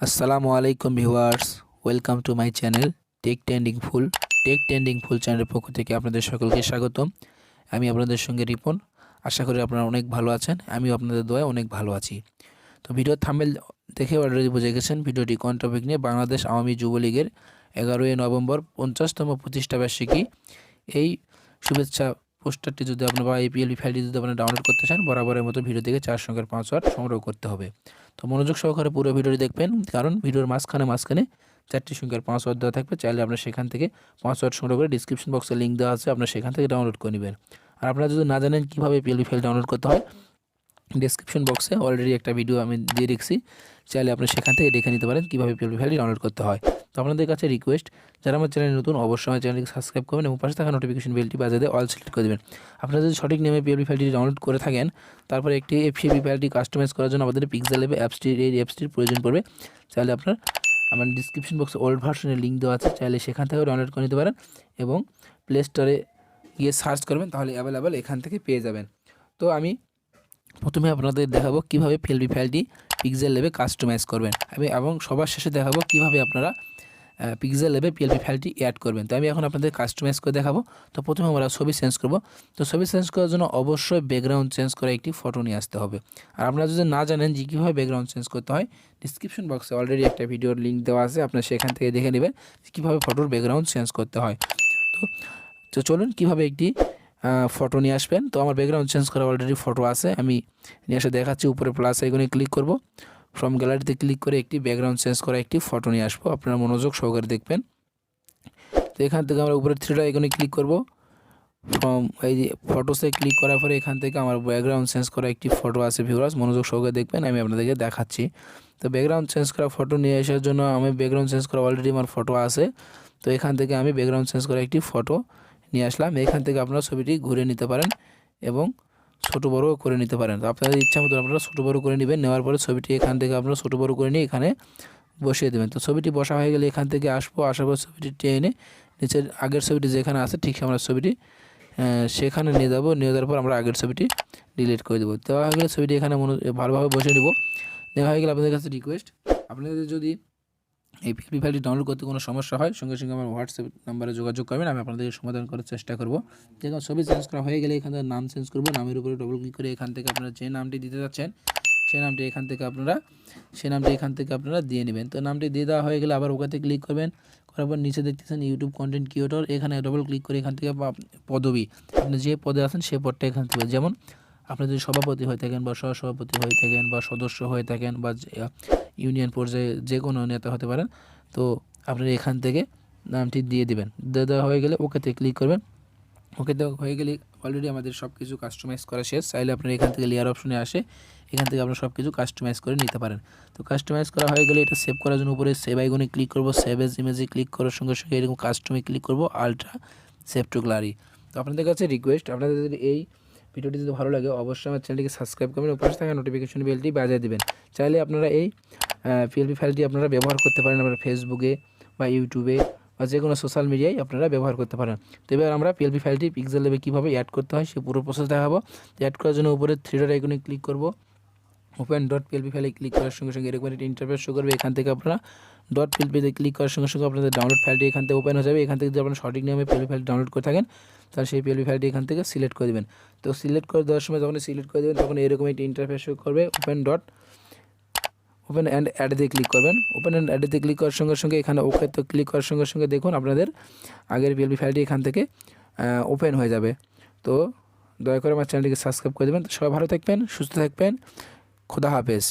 Assalamualaikum viewers, welcome to my channel tech trending full চ্যানেলের পক্ষ থেকে আপনাদের সকলকে স্বাগতম। আমি আপনাদের সঙ্গে রিপন। আশা করি আপনারা অনেক ভালো আছেন, আমিও আপনাদের দোয়ায় অনেক ভালো আছি। তো ভিডিওর থাম্বনেল দেখে অলরেডি বুঝে গেছেন ভিডিওটি কোন টপিক নিয়ে। বাংলাদেশ আওয়ামী যুবলীগের 11ই নভেম্বর 50তম প্রতিষ্ঠা বার্ষিকী। এই শুভেচ্ছা পোস্টারটি যদি আপনারা বা এই পিএলপি ফাইলটি যদি আপনারা ডাউনলোড করতে চান, বরাবরের মতো ভিডিও থেকে 4 সংখ্যার পাসওয়ার্ড সংগ্রহ করতে হবে। তো মনোযোগ সহকারে পুরো ভিডিওটি দেখবেন, কারণ ভিডিওর মাঝখানে 4টি সংখ্যার পাসওয়ার্ড দেওয়া থাকবে। চাইলে আপনারা সেখান থেকে পাসওয়ার্ড সংগ্রহ করে ডিসক্রিপশন বক্সে লিঙ্ক দেওয়া আছে, আপনারা সেখান থেকে ডাউনলোড করে নেবেন। আর আপনারা যদি না জানেন কীভাবে পিএলপি ফাইল ডাউনলোড করতে হয়, ডিসক্রিপশন বক্সে অলরেডি একটা ভিডিও আমি দিয়ে রেখেছি, চাইলে আপনি সেখান থেকে দেখে নিতে পারেন কীভাবে পিএলপি ফাইলটি ডাউনলোড করতে হয়। তো আপনাদের কাছে রিকোয়েস্ট, যারা আমার চ্যানেল নতুন অবশ্যই আমার চ্যানেলকে সাবস্ক্রাইব করবেন এবং পাশে থাকা নোটিফিকেশন বেলটি বাজিয়ে দিয়ে অল সিলেক্ট করে দেবেন। আপনারা যদি সঠিক নেমে পিএলপি ফাইলটি ডাউনলোড করে থাকেন, তারপরে একটি পিএলপি ফাইলটি কাস্টমাইজ করার জন্য আমাদের পিক্সেল ল্যাবে অ্যাপসটির প্রয়োজন পড়বে। চাইলে আপনার আমার ডিসক্রিপশন বক্সে ওল্ড ভার্সনের লিঙ্ক দেওয়া আছে, চাইলে সেখান থেকেও ডাউনলোড করে নিতে পারেন এবং প্লে স্টোরে গিয়ে সার্চ করবেন, তাহলে অ্যাভেলেবেল এখান থেকে পেয়ে যাবেন। তো আমি প্রথমে আপনাদের দেখাবো কীভাবে পিএলপি ফাইলটি পিক্সেল ল্যাবে কাস্টমাইজ করবেন, এবং সবার শেষে দেখাবো কীভাবে আপনারা পিক্সেল ল্যাবে পিএলপি ফাইলটি অ্যাড করবেন। তো আমি এখন আপনাদের কাস্টমাইজ করে দেখাবো। তো প্রথমে আমরা ছবি চেঞ্জ করব। তো ছবি চেঞ্জ করার জন্য অবশ্যই ব্যাকগ্রাউন্ড চেঞ্জ করে একটি ফটো নিয়ে আসতে হবে। আর আপনারা যদি না জানেন যে কীভাবে ব্যাকগ্রাউন্ড চেঞ্জ করতে হয়, ডিসক্রিপশন বক্সে অলরেডি একটা ভিডিওর লিঙ্ক দেওয়া আছে, আপনারা সেখান থেকে দেখে নেবেন কীভাবে ফটোর ব্যাকগ্রাউন্ড চেঞ্জ করতে হয়। তো চলুন কীভাবে একটি ফটো নিয়ে আসবেন। তো আমার ব্যাকগ্রাউন্ড চেঞ্জ করা অলরেডি ফটো আছে, আমি নিয়ে এসে দেখাচ্ছি। উপরে প্লাস আইকনে ক্লিক করব, ফ্রম গ্যালারিতে ক্লিক করে একটি ব্যাকগ্রাউন্ড চেঞ্জ করা একটি ফটো নিয়ে আসবো। আপনারা মনোযোগ সহকারে দেখবেন। তো এখান থেকে আমরা উপরে থ্রি ডট আইকনে ক্লিক করব, ফ্রম এই যে ফটোসে ক্লিক করার পরে এখান থেকে আমার ব্যাকগ্রাউন্ড চেঞ্জ করা একটি ফটো আছে। ভিউয়ার্স মনোযোগ সহকারে দেখবেন, আমি আপনাদেরকে দেখাচ্ছি। তো ব্যাকগ্রাউন্ড চেঞ্জ করা ফটো নিয়ে আসার জন্য আমি ব্যাকগ্রাউন্ড চেঞ্জ করা অলরেডি আমার ফটো আছে। তো এখান থেকে আমি ব্যাকগ্রাউন্ড চেঞ্জ করা একটি ফটো নিয়ে আসলাম। এখান থেকে আপনারা ছবিটি ঘুরে নিতে পারেন এবং ছোটো বড়ো করে নিতে পারেন। তো আপনাদের ইচ্ছা মতো আপনারা ছোটো বড়ো করে নেবেন। নেওয়ার পরে ছবিটি এখান থেকে আপনারা ছোটো বড়ো করে নিয়ে এখানে বসিয়ে দেবেন। তো ছবিটি বসা হয়ে গেলে এখান থেকে আসার পর ছবিটি টেনে নিচের আগের ছবিটি যেখানে আছে ঠিক আমরা ছবিটি সেখানে নিয়ে যাবো। নিয়ে যাওয়ার পর আমরা আগের ছবিটি ডিলিট করে দেবো। দেওয়া হয়ে গেলে ছবিটি এখানে ভালোভাবে বসিয়ে নেব। দেওয়া হয়ে গেলে আপনাদের কাছে রিকোয়েস্ট, আপনাদের যদি এই পিএলপি ফাইলটি ডাউনলোড করতে কোনো সমস্যা হয়, সঙ্গে সঙ্গে আমার হোয়াটসঅ্যাপ নাম্বারে যোগাযোগ করবেন, আমি আপনাদের সমাধান করার চেষ্টা করব। দেখুন ছবি চেঞ্জ করা হয়ে গেলে এখান থেকে নাম চেঞ্জ করব। নামের উপরে ডবল ক্লিক করে এখান থেকে আপনারা যে নামটি দিতে যাচ্ছেন সেই নামটি এখান থেকে আপনারা দিয়ে নেবেন। তো নামটি দিয়ে দেওয়া হয়ে গেলে আবার ওখানে ক্লিক করবেন। করার পর নিচে দেখতেছেন ইউটিউব কন্টেন্ট ক্রিয়েটর, এখানে ডবল ক্লিক করে এখান থেকে পদবি, আপনি যে পদে আছেন সেই পদটা এখান থেকে, যেমন আপনি যদি সভাপতি হয়ে থাকেন বা সহসভাপতি হয়ে থাকেন বা সদস্য হয়ে থাকেন বা ইউনিয়ন পর্যায়ে যে কোনো নেতা হতে পারেন, তো আপনারা এখান থেকে নামটি দিয়ে দেবেন। দেওয়া হয়ে গেলে ওকেতে ক্লিক করবেন। ওকে দেওয়া হয়ে গেলে অলরেডি আমাদের সব কিছু কাস্টমাইজ করা শেষ। চাইলে আপনারা এখান থেকে লেয়ার অপশনে আসে এখান থেকে আপনারা সব কিছু কাস্টমাইজ করে নিতে পারেন। তো কাস্টমাইজ করা হয়ে গেলে এটা সেভ করার জন্য উপরে সেভ আইকনে ক্লিক করব। সেভ এজ ইমেজে ক্লিক করার সঙ্গে সঙ্গে এরকম কাস্টমে ক্লিক করব, আলট্রা সেভ টু গ্যালারি। তো আপনাদের কাছে রিকোয়েস্ট, আপনাদের যদি এই ভিডিওটি যদি ভালো লাগে অবশ্যই আমার চ্যানেলটিকে সাবস্ক্রাইব করবেন এবং পাশে থাকা নোটিফিকেশন বেলটি বাজিয়ে দেবেন। চাইলে আপনারা এই পিএলপি ফাইলটি আপনারা ব্যবহার করতে পারেন আপনারা ফেসবুকে বা ইউটিউবে বা যে কোনো সোশ্যাল মিডিয়ায় আপনারা ব্যবহার করতে পারেন। তো এবার আমরা পিএলপি ফাইলটি পিক্সেল ল্যাবে কীভাবে অ্যাড করতে হয় সে পুরো প্রসেস দেখাবো। অ্যাড করার জন্য উপরে থ্রি ডট আইকনে ক্লিক করব, ওপেন ডট পিএলপি ফাইলে ক্লিক করার সঙ্গে সঙ্গে এরকম একটা ইন্টারফেস শো করবে। এখান থেকে আপনারা ডট পিএলপিতে ক্লিক করার সঙ্গে সঙ্গে আপনাদের ডাউনলোড ফাইলটি এখান থেকে ওপেন হয়ে যাবে। এখান থেকে যদি আপনারা সঠিক নিয়মে পিএলপি ফাইল ডাউনলোড করে থাকেন, তাহলে সেই পিএলপি ফাইলটি এখান থেকে সিলেক্ট করে দেবেন। তো সিলেক্ট করে দেওয়ার সময় যখন সিলেক্ট করে দেবেন তখন এরকম একটি ইন্টারফেস শো করবে। ওপেন অ্যান্ড অ্যাড দিয়ে ক্লিক করবেন। ওপেন অ্যান্ড অ্যাড দিয়ে ক্লিক করার সঙ্গে সঙ্গে এখানে ওকে তো ক্লিক করার সঙ্গে সঙ্গে দেখুন আপনাদের আগের পিএলপি ফাইলটি এখান থেকে ওপেন হয়ে যাবে। তো দয়া করে আমার চ্যানেলটিকে সাবস্ক্রাইব করে দেবেন। তো সবাই ভালো থাকবেন, সুস্থ থাকবেন, খোদা হাফেজ।